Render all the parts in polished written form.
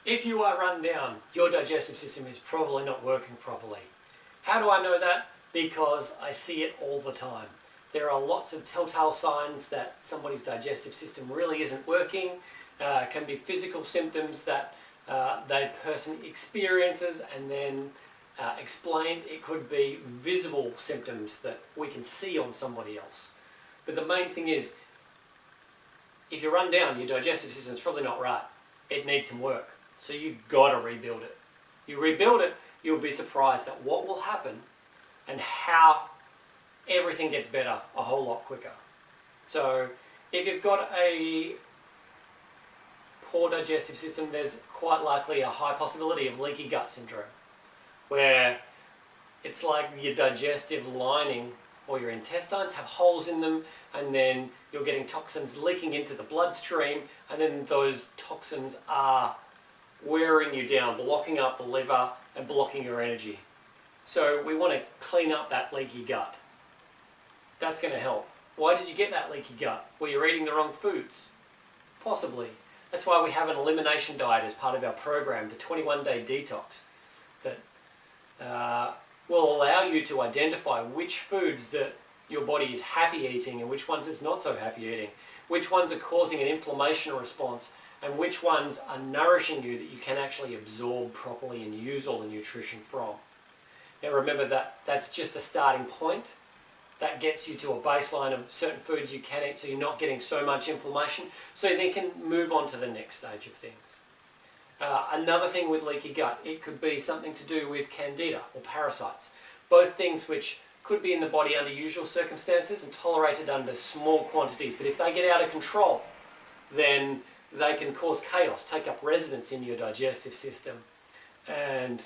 If you are run down, your digestive system is probably not working properly. How do I know that? Because I see it all the time. There are lots of telltale signs that somebody's digestive system really isn't working. Can be physical symptoms that that person experiences and then explains. It could be visible symptoms that we can see on somebody else. But the main thing is, if you're run down, your digestive system is probably not right. It needs some work. So you've got to rebuild it. You rebuild it, you'll be surprised at what will happen and how everything gets better a whole lot quicker. So if you've got a poor digestive system, there's quite likely a high possibility of leaky gut syndrome, where it's like your digestive lining or your intestines have holes in them, and then you're getting toxins leaking into the bloodstream, and then those toxins are wearing you down, blocking up the liver and blocking your energy. So we want to clean up that leaky gut. That's going to help. Why did you get that leaky gut? Well, you're eating the wrong foods. Possibly. That's why we have an elimination diet as part of our program, the 21-day detox, that will allow you to identify which foods that your body is happy eating and which ones it's not so happy eating, which ones are causing an inflammation response, and which ones are nourishing you that you can actually absorb properly and use all the nutrition from. Now remember that that's just a starting point. That gets you to a baseline of certain foods you can eat so you're not getting so much inflammation, so you then can move on to the next stage of things. Another thing with leaky gut, it could be something to do with candida or parasites. Both things which could be in the body under usual circumstances and tolerated under small quantities, but if they get out of control, then they can cause chaos, take up residence in your digestive system and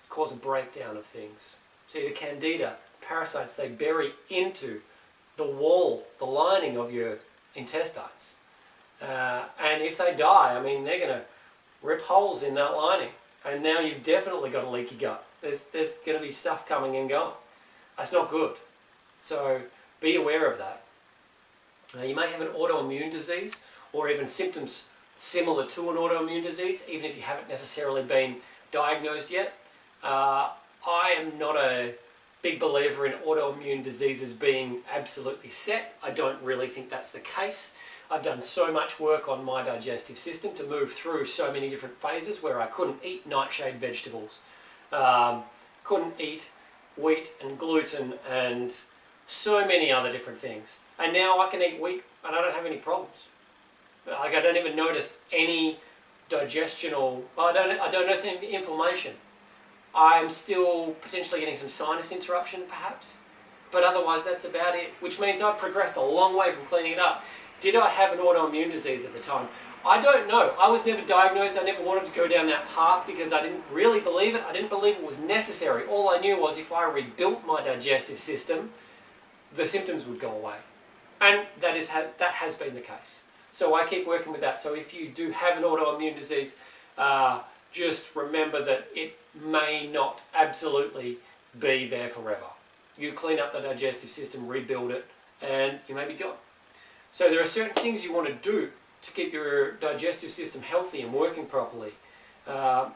cause a breakdown of things. See, the candida, parasites, they bury into the wall, the lining of your intestines. And if they die, I mean, they're going to rip holes in that lining. And now you've definitely got a leaky gut. There's going to be stuff coming and going. That's not good. So be aware of that. You may have an autoimmune disease or even symptoms similar to an autoimmune disease, even if you haven't necessarily been diagnosed yet. I am not a big believer in autoimmune diseases being absolutely set. I don't really think that's the case. I've done so much work on my digestive system to move through so many different phases where I couldn't eat nightshade vegetables, couldn't eat wheat and gluten and so many other different things. And now I can eat wheat and I don't have any problems. Like, I don't even notice any digestional, I don't notice any inflammation. I'm still potentially getting some sinus interruption perhaps, but otherwise that's about it, which means I've progressed a long way from cleaning it up. Did I have an autoimmune disease at the time? I don't know. I was never diagnosed. I never wanted to go down that path because I didn't really believe it. I didn't believe it was necessary. All I knew was if I rebuilt my digestive system, the symptoms would go away. And that has been the case. So I keep working with that. So if you do have an autoimmune disease, just remember that it may not absolutely be there forever. You clean up the digestive system, rebuild it, and you may be gone. So there are certain things you want to do to keep your digestive system healthy and working properly.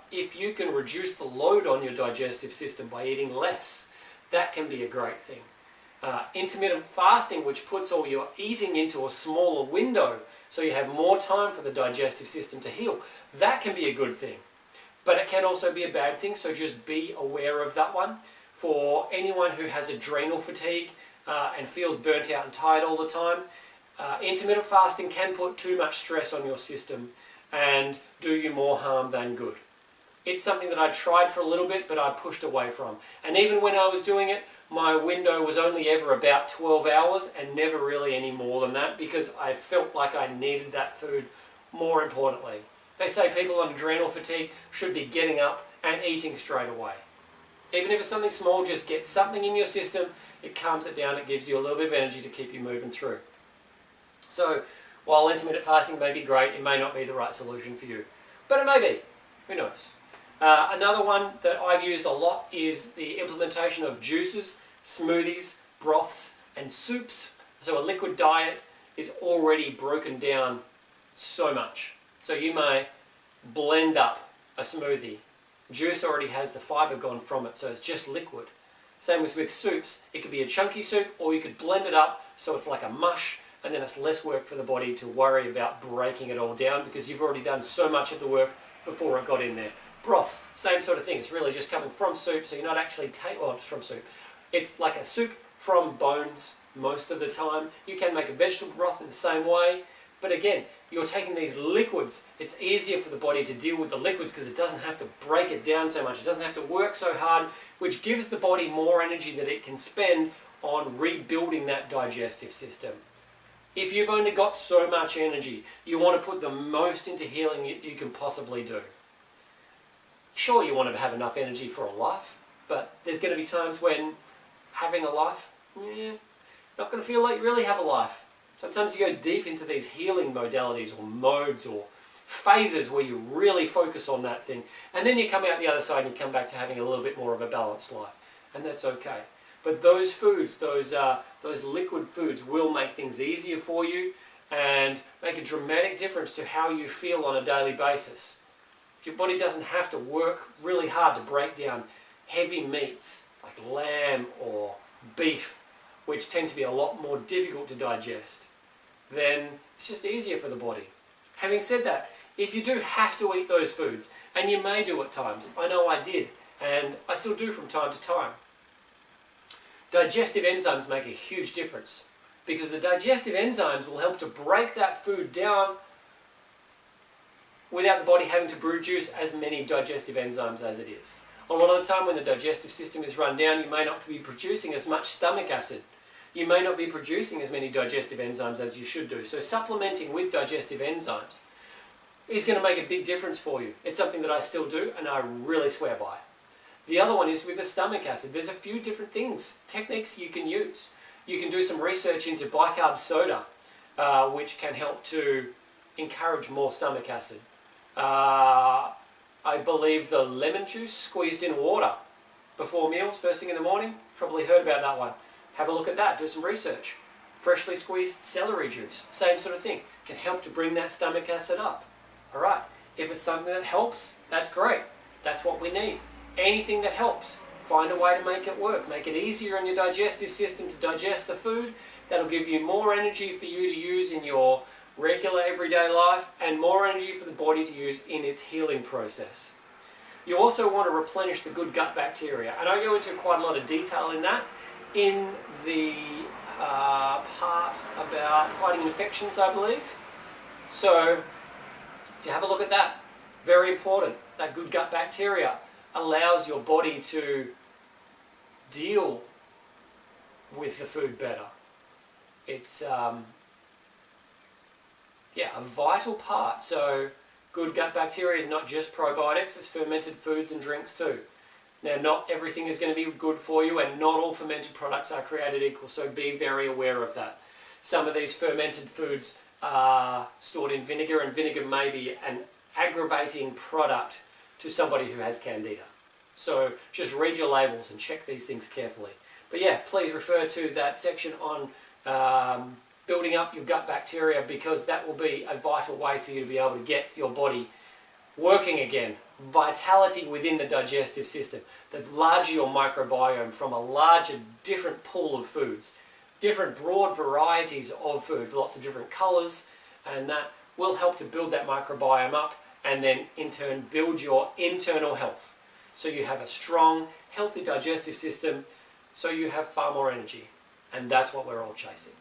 If you can reduce the load on your digestive system by eating less, that can be a great thing. Intermittent fasting, which puts all your eating into a smaller window so you have more time for the digestive system to heal, that can be a good thing. But it can also be a bad thing, so just be aware of that one. For anyone who has adrenal fatigue and feels burnt out and tired all the time, intermittent fasting can put too much stress on your system and do you more harm than good. It's something that I tried for a little bit, but I pushed away from. And even when I was doing it, my window was only ever about 12 hours and never really any more than that because I felt like I needed that food more importantly. They say people on adrenal fatigue should be getting up and eating straight away. Even if it's something small, just get something in your system, it calms it down, it gives you a little bit of energy to keep you moving through. So, while intermittent fasting may be great, it may not be the right solution for you. But it may be. Who knows? Another one that I've used a lot is the implementation of juices, smoothies, broths, and soups. So a liquid diet is already broken down so much. So you may blend up a smoothie. Juice already has the fibre gone from it, so it's just liquid. Same as with soups. It could be a chunky soup, or you could blend it up so it's like a mush, and then it's less work for the body to worry about breaking it all down because you've already done so much of the work before it got in there. Broths, same sort of thing. It's really just coming from soup, so you're not actually from soup. It's like a soup from bones most of the time. You can make a vegetable broth in the same way, but again, you're taking these liquids. It's easier for the body to deal with the liquids because it doesn't have to break it down so much. It doesn't have to work so hard, which gives the body more energy that it can spend on rebuilding that digestive system. If you've only got so much energy, you want to put the most into healing you can possibly do. Sure, you want to have enough energy for a life, but there's going to be times when having a life, not going to feel like you really have a life. Sometimes you go deep into these healing modalities or modes or phases where you really focus on that thing, and then you come out the other side and you come back to having a little bit more of a balanced life, and that's okay. But those foods, those liquid foods, will make things easier for you and make a dramatic difference to how you feel on a daily basis. If your body doesn't have to work really hard to break down heavy meats like lamb or beef, which tend to be a lot more difficult to digest, then it's just easier for the body. Having said that, if you do have to eat those foods, and you may do at times, I know I did, and I still do from time to time, digestive enzymes make a huge difference because the digestive enzymes will help to break that food down without the body having to produce as many digestive enzymes as it is. A lot of the time when the digestive system is run down, you may not be producing as much stomach acid. You may not be producing as many digestive enzymes as you should do. So supplementing with digestive enzymes is going to make a big difference for you. It's something that I still do and I really swear by. The other one is with the stomach acid. There's a few different techniques you can use. You can do some research into bicarb soda, which can help to encourage more stomach acid. I believe the lemon juice squeezed in water before meals, first thing in the morning. Probably heard about that one. Have a look at that, do some research. Freshly squeezed celery juice, same sort of thing. Can help to bring that stomach acid up. Alright, if it's something that helps, that's great. That's what we need. Anything that helps, find a way to make it work. Make it easier on your digestive system to digest the food. That'll give you more energy for you to use in your regular everyday life and more energy for the body to use in its healing process. You also want to replenish the good gut bacteria, and I go into quite a lot of detail in that in the part about fighting infections, I believe. So if you have a look at that, very important. That good gut bacteria allows your body to deal with the food better. It's a vital part. So good gut bacteria is not just probiotics, it's fermented foods and drinks too. Now, not everything is going to be good for you, and not all fermented products are created equal, so be very aware of that. Some of these fermented foods are stored in vinegar, and vinegar may be an aggravating product to somebody who has candida. So just read your labels and check these things carefully. But yeah, please refer to that section on building up your gut bacteria, because that will be a vital way for you to be able to get your body working again. Vitality within the digestive system. The larger your microbiome from a larger, different pool of foods, different broad varieties of foods, lots of different colours, and that will help to build that microbiome up and then in turn build your internal health. So you have a strong, healthy digestive system, so you have far more energy. And that's what we're all chasing.